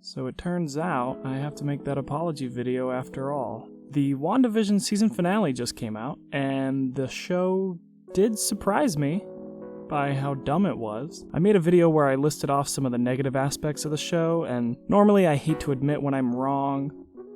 So it turns out I have to make that apology video after all. The Wandavision season finale just came out, and the show did surprise me by how dumb it was. I made a video where I listed off some of the negative aspects of the show, and normally I hate to admit when I'm wrong,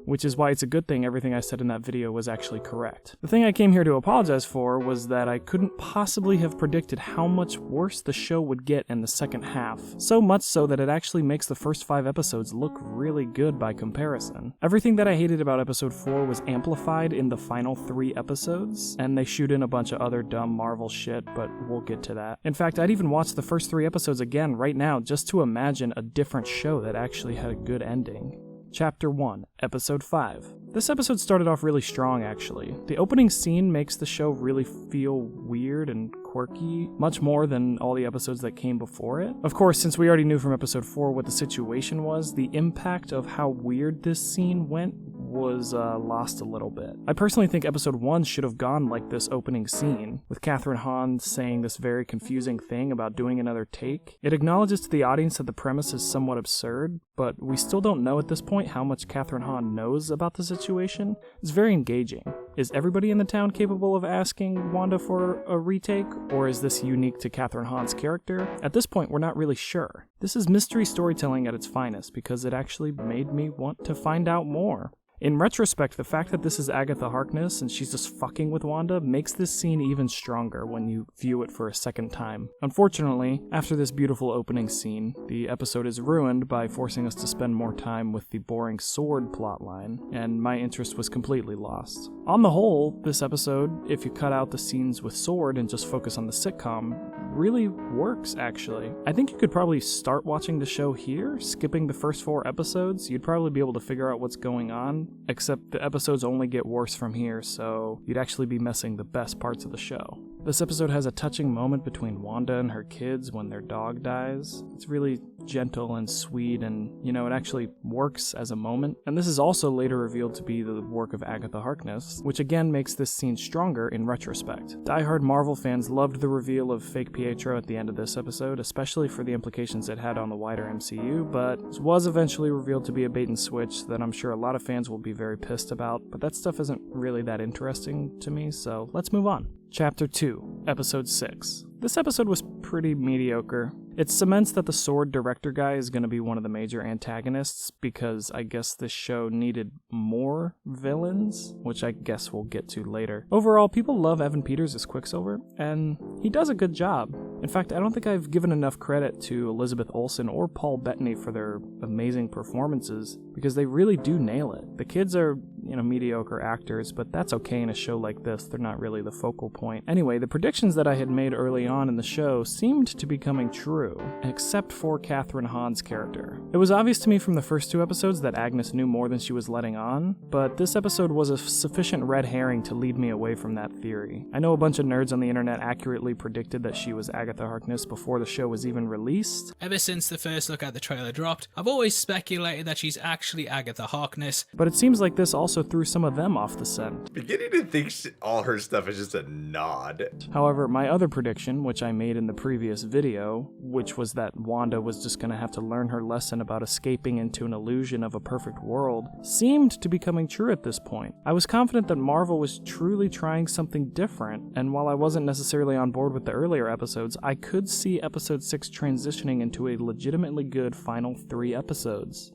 which is why it's a good thing everything I said in that video was actually correct. The thing I came here to apologize for was that I couldn't possibly have predicted how much worse the show would get in the second half. So much so that it actually makes the first 5 episodes look really good by comparison. Everything that I hated about episode 4 was amplified in the final 3 episodes, and they shoot in a bunch of other dumb Marvel shit, but we'll get to that. In fact, I'd even watch the first 3 episodes again right now just to imagine a different show that actually had a good ending. Chapter 1, Episode 5. This episode started off really strong, actually. The opening scene makes the show really feel weird and quirky, much more than all the episodes that came before it. Of course, since we already knew from episode 4 what the situation was, the impact of how weird this scene went was lost a little bit. I personally think episode 1 should have gone like this opening scene, with Catherine Hahn saying this very confusing thing about doing another take. It acknowledges to the audience that the premise is somewhat absurd, but we still don't know at this point how much Catherine Hahn knows about the situation. It's very engaging. Is everybody in the town capable of asking Wanda for a retake, or is this unique to Catherine Hahn's character? At this point, we're not really sure. This is mystery storytelling at its finest, because it actually made me want to find out more. In retrospect, the fact that this is Agatha Harkness and she's just fucking with Wanda makes this scene even stronger when you view it for a second time. Unfortunately, after this beautiful opening scene, the episode is ruined by forcing us to spend more time with the boring sword plotline, and my interest was completely lost. On the whole, this episode, if you cut out the scenes with sword and just focus on the sitcom, really works, actually. I think you could probably start watching the show here, skipping the first 4 episodes. You'd probably be able to figure out what's going on, except the episodes only get worse from here, so you'd actually be missing the best parts of the show. This episode has a touching moment between Wanda and her kids when their dog dies. It's really gentle and sweet, and, it actually works as a moment. And this is also later revealed to be the work of Agatha Harkness, which again makes this scene stronger in retrospect. Die-hard Marvel fans loved the reveal of fake Pietro at the end of this episode, especially for the implications it had on the wider MCU, but it was eventually revealed to be a bait and switch that I'm sure a lot of fans will be very pissed about, but that stuff isn't really that interesting to me, so let's move on. Chapter 2, Episode 6. This episode was pretty mediocre. It cements that the sword director guy is going to be one of the major antagonists, because I guess this show needed more villains, which I guess we'll get to later. Overall, people love Evan Peters as Quicksilver, and he does a good job. In fact, I don't think I've given enough credit to Elizabeth Olsen or Paul Bettany for their amazing performances, because they really do nail it. The kids are, mediocre actors, but that's okay in a show like this. They're not really the focal point. Anyway, the predictions that I had made early on in the show seemed to be coming true, except for Catherine Hahn's character. It was obvious to me from the first 2 episodes that Agnes knew more than she was letting on, but this episode was a sufficient red herring to lead me away from that theory. I know a bunch of nerds on the internet accurately predicted that she was Agatha Harkness before the show was even released. Ever since the first look at the trailer dropped, I've always speculated that she's actually Agatha Harkness. But it seems like this also threw some of them off the scent. Beginning to think all her stuff is just a nod. However, my other prediction, which I made in the previous video, which was that Wanda was just going to have to learn her lesson about escaping into an illusion of a perfect world, seemed to be coming true at this point. I was confident that Marvel was truly trying something different, and while I wasn't necessarily on board with the earlier episodes, I could see episode 6 transitioning into a legitimately good final 3 episodes.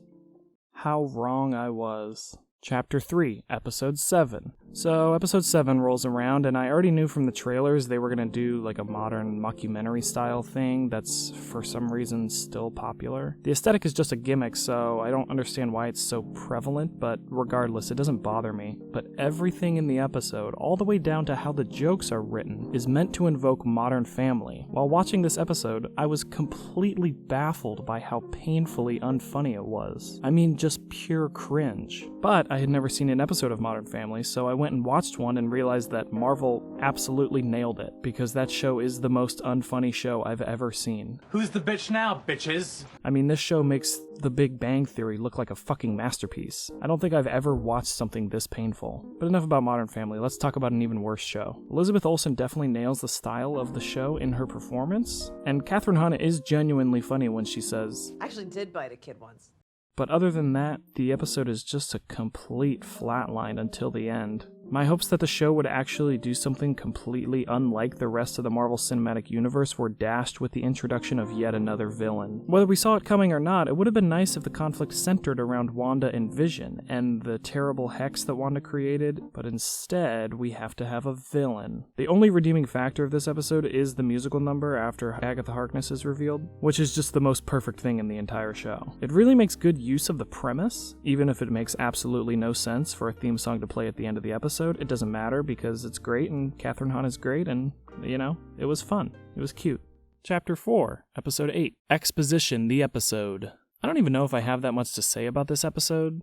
How wrong I was. Chapter 3, Episode 7. So, Episode 7 rolls around, and I already knew from the trailers they were going to do like a modern mockumentary style thing that's, for some reason, still popular. The aesthetic is just a gimmick, so I don't understand why it's so prevalent, but regardless, it doesn't bother me. But everything in the episode, all the way down to how the jokes are written, is meant to invoke Modern Family. While watching this episode, I was completely baffled by how painfully unfunny it was. I mean, just pure cringe. But I had never seen an episode of Modern Family, so I went and watched one and realized that Marvel absolutely nailed it, because that show is the most unfunny show I've ever seen. Who's the bitch now, bitches? I mean, this show makes The Big Bang Theory look like a fucking masterpiece. I don't think I've ever watched something this painful. But enough about Modern Family, let's talk about an even worse show. Elizabeth Olsen definitely nails the style of the show in her performance, and Catherine Hahn is genuinely funny when she says, I actually did bite a kid once. But other than that, the episode is just a complete flatline until the end. My hopes that the show would actually do something completely unlike the rest of the Marvel Cinematic Universe were dashed with the introduction of yet another villain. Whether we saw it coming or not, it would have been nice if the conflict centered around Wanda and Vision, and the terrible hex that Wanda created, but instead we have to have a villain. The only redeeming factor of this episode is the musical number after Agatha Harkness is revealed, which is just the most perfect thing in the entire show. It really makes good use of the premise, even if it makes absolutely no sense for a theme song to play at the end of the episode. It doesn't matter because it's great and Kathryn Hahn is great and, it was fun. It was cute. Chapter 4, Episode 8, Exposition the Episode. I don't even know if I have that much to say about this episode.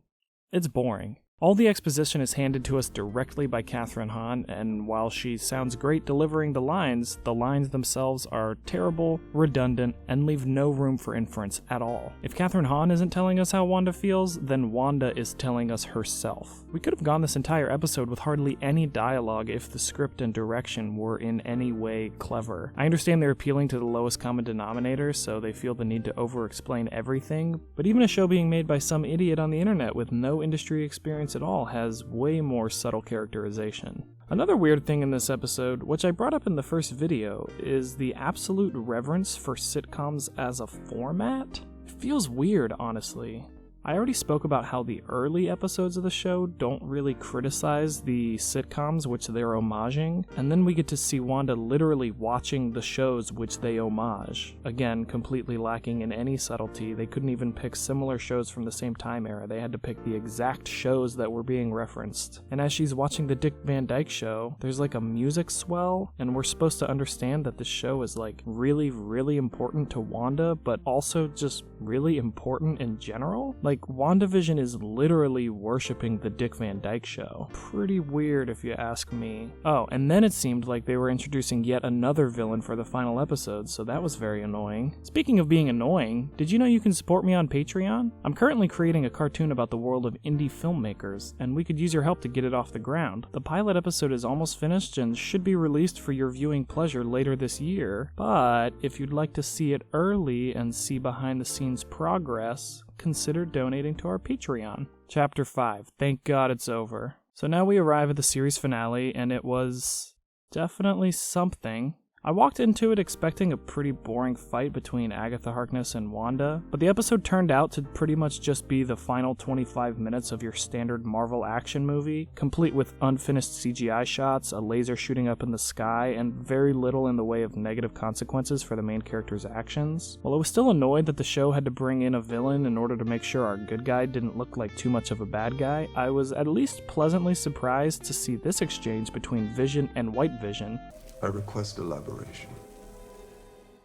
It's boring. All the exposition is handed to us directly by Kathryn Hahn, and while she sounds great delivering the lines themselves are terrible, redundant, and leave no room for inference at all. If Kathryn Hahn isn't telling us how Wanda feels, then Wanda is telling us herself. We could have gone this entire episode with hardly any dialogue if the script and direction were in any way clever. I understand they're appealing to the lowest common denominator, so they feel the need to over-explain everything, but even a show being made by some idiot on the internet with no industry experience at all has way more subtle characterization. Another weird thing in this episode, which I brought up in the first video, is the absolute reverence for sitcoms as a format. It feels weird, honestly. I already spoke about how the early episodes of the show don't really criticize the sitcoms which they're homaging, and then we get to see Wanda literally watching the shows which they homage. Again, completely lacking in any subtlety. They couldn't even pick similar shows from the same time era. They had to pick the exact shows that were being referenced. And as she's watching the Dick Van Dyke Show, there's like a music swell, and we're supposed to understand that the show is like really, really important to Wanda, but also just really important in general. Like, Wandavision is literally worshipping the Dick Van Dyke Show. Pretty weird if you ask me. Oh, and then it seemed like they were introducing yet another villain for the final episode, so that was very annoying. Speaking of being annoying, did you know you can support me on Patreon? I'm currently creating a cartoon about the world of indie filmmakers, and we could use your help to get it off the ground. The pilot episode is almost finished and should be released for your viewing pleasure later this year, but if you'd like to see it early and see behind the scenes progress, consider donating to our Patreon. Chapter 5. Thank God it's over. So now we arrive at the series finale, and it was definitely something. I walked into it expecting a pretty boring fight between Agatha Harkness and Wanda, but the episode turned out to pretty much just be the final 25 minutes of your standard Marvel action movie, complete with unfinished CGI shots, a laser shooting up in the sky, and very little in the way of negative consequences for the main character's actions. While I was still annoyed that the show had to bring in a villain in order to make sure our good guy didn't look like too much of a bad guy, I was at least pleasantly surprised to see this exchange between Vision and White Vision. I request elaboration.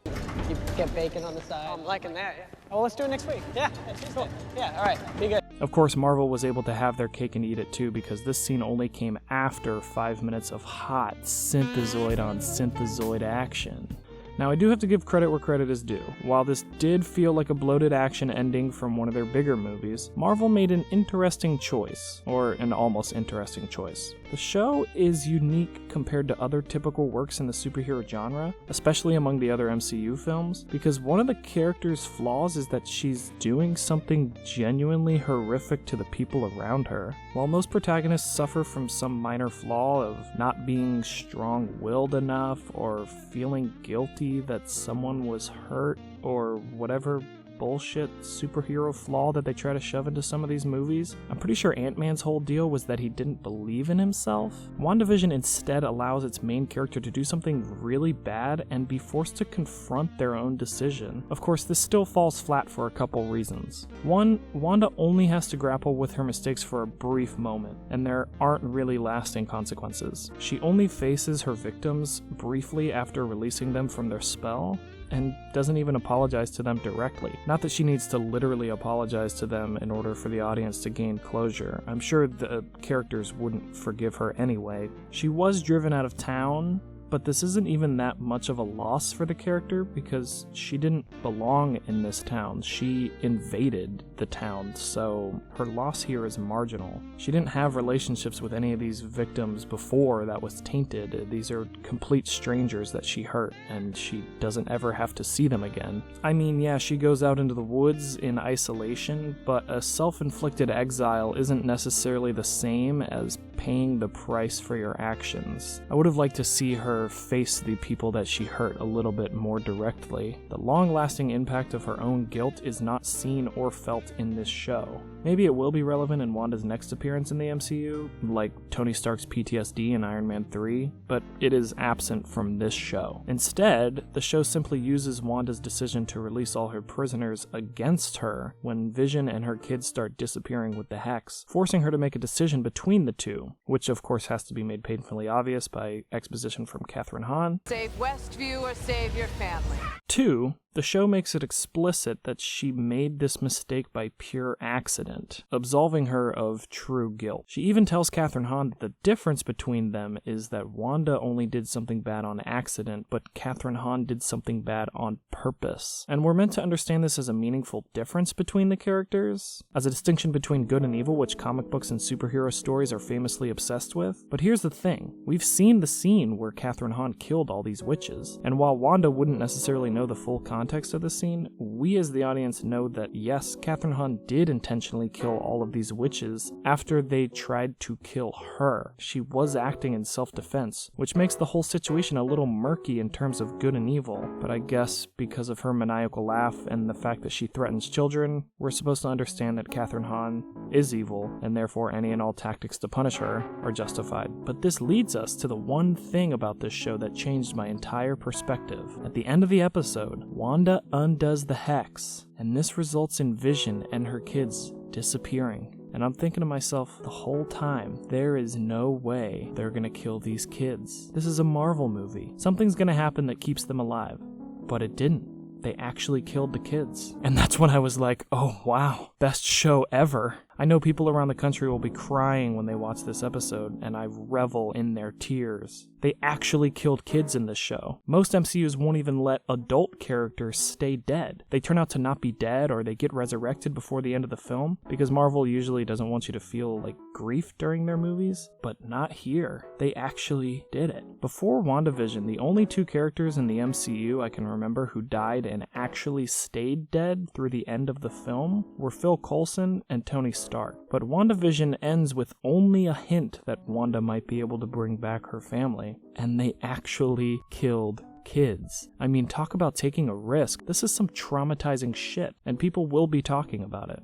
You get bacon on the side. Oh, I'm liking that, yeah. Oh, let's do it next week. Yeah, Cool. Yeah, all right. Be good. Of course, Marvel was able to have their cake and eat it too, because this scene only came after 5 minutes of hot synthezoid on synthezoid action. Now, I do have to give credit where credit is due. While this did feel like a bloated action ending from one of their bigger movies, Marvel made an interesting choice, or an almost interesting choice. The show is unique compared to other typical works in the superhero genre, especially among the other MCU films, because one of the character's flaws is that she's doing something genuinely horrific to the people around her. While most protagonists suffer from some minor flaw of not being strong-willed enough, or feeling guilty that someone was hurt, or whatever bullshit superhero flaw that they try to shove into some of these movies. I'm pretty sure Ant-Man's whole deal was that he didn't believe in himself. WandaVision instead allows its main character to do something really bad and be forced to confront their own decision. Of course, this still falls flat for a couple reasons. One, Wanda only has to grapple with her mistakes for a brief moment, and there aren't really lasting consequences. She only faces her victims briefly after releasing them from their spell, and doesn't even apologize to them directly. Not that she needs to literally apologize to them in order for the audience to gain closure. I'm sure the characters wouldn't forgive her anyway. She was driven out of town, but this isn't even that much of a loss for the character because she didn't belong in this town. She invaded the town, so her loss here is marginal. She didn't have relationships with any of these victims before that was tainted. These are complete strangers that she hurt, and she doesn't ever have to see them again. I mean, yeah, she goes out into the woods in isolation, but a self-inflicted exile isn't necessarily the same as paying the price for your actions. I would have liked to see her face the people that she hurt a little bit more directly. The long-lasting impact of her own guilt is not seen or felt in this show. Maybe it will be relevant in Wanda's next appearance in the MCU, like Tony Stark's PTSD in Iron Man 3, but it is absent from this show. Instead, the show simply uses Wanda's decision to release all her prisoners against her when Vision and her kids start disappearing with the Hex, forcing her to make a decision between the two, which of course has to be made painfully obvious by exposition from Kathryn Hahn. Save Westview or save your family. 2, the show makes it explicit that she made this mistake by pure accident, absolving her of true guilt. She even tells Kathryn Hahn that the difference between them is that Wanda only did something bad on accident, but Kathryn Hahn did something bad on purpose. And we're meant to understand this as a meaningful difference between the characters, as a distinction between good and evil, which comic books and superhero stories are famously obsessed with. But here's the thing, we've seen the scene where Kathryn Hahn killed all these witches, and while Wanda wouldn't necessarily know the full context of the scene, we as the audience know that yes, Kathryn Hahn did intentionally kill all of these witches after they tried to kill her. She was acting in self-defense, which makes the whole situation a little murky in terms of good and evil, but I guess because of her maniacal laugh and the fact that she threatens children, we're supposed to understand that Kathryn Hahn is evil, and therefore any and all tactics to punish her are justified. But this leads us to the one thing about this show that changed my entire perspective. At the end of the episode, Wanda undoes the Hex, and this results in Vision and her kids disappearing. And I'm thinking to myself the whole time, there is no way they're gonna kill these kids. This is a Marvel movie. Something's gonna happen that keeps them alive. But it didn't. They actually killed the kids. And that's when I was like, oh wow, best show ever. I know people around the country will be crying when they watch this episode, and I revel in their tears. They actually killed kids in this show. Most MCUs won't even let adult characters stay dead. They turn out to not be dead, or they get resurrected before the end of the film, because Marvel usually doesn't want you to feel like grief during their movies, but not here. They actually did it. Before WandaVision, the only 2 characters in the MCU I can remember who died and actually stayed dead through the end of the film were Phil Coulson and Tony Stark. But WandaVision ends with only a hint that Wanda might be able to bring back her family, and they actually killed kids. I mean, talk about taking a risk. This is some traumatizing shit, and people will be talking about it.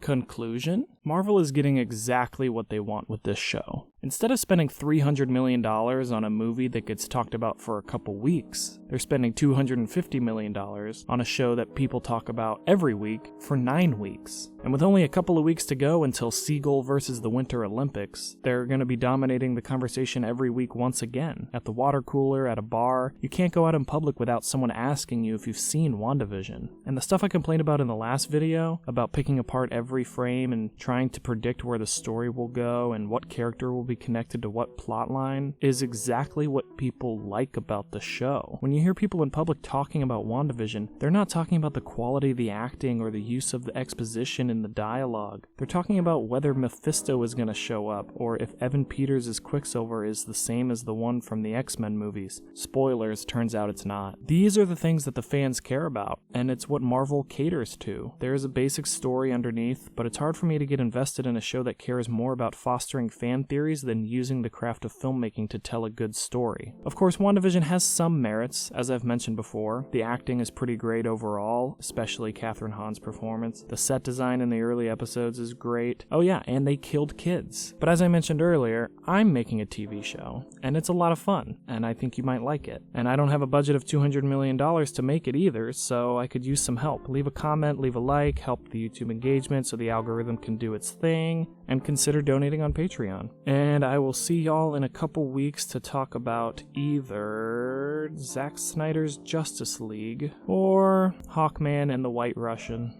Conclusion? Marvel is getting exactly what they want with this show. Instead of spending $300 million on a movie that gets talked about for a couple weeks, they're spending $250 million on a show that people talk about every week for 9 weeks. And with only a couple of weeks to go until Seagull versus the Winter Olympics, they're going to be dominating the conversation every week once again. At the water cooler, at a bar, you can't go out in public without someone asking you if you've seen WandaVision. And the stuff I complained about in the last video, about picking apart every frame and trying to predict where the story will go and what character will be connected to what plotline, is exactly what people like about the show. When you hear people in public talking about WandaVision, they're not talking about the quality of the acting or the use of the exposition in the dialogue. They're talking about whether Mephisto is going to show up, or if Evan Peters' Quicksilver is the same as the one from the X-Men movies. Spoilers, turns out it's not. These are the things that the fans care about, and it's what Marvel caters to. There is a basic story underneath, but it's hard for me to get invested in a show that cares more about fostering fan theories than using the craft of filmmaking to tell a good story. Of course, WandaVision has some merits, as I've mentioned before. The acting is pretty great overall, especially Kathryn Hahn's performance. The set design in the early episodes is great. Oh yeah, and they killed kids. But as I mentioned earlier, I'm making a TV show, and it's a lot of fun, and I think you might like it. And I don't have a budget of $200 million to make it either, so I could use some help. Leave a comment, leave a like, help the YouTube engagement so the algorithm can do its thing, and consider donating on Patreon. And I will see y'all in a couple weeks to talk about either Zack Snyder's Justice League or Hawkman and the White Russian.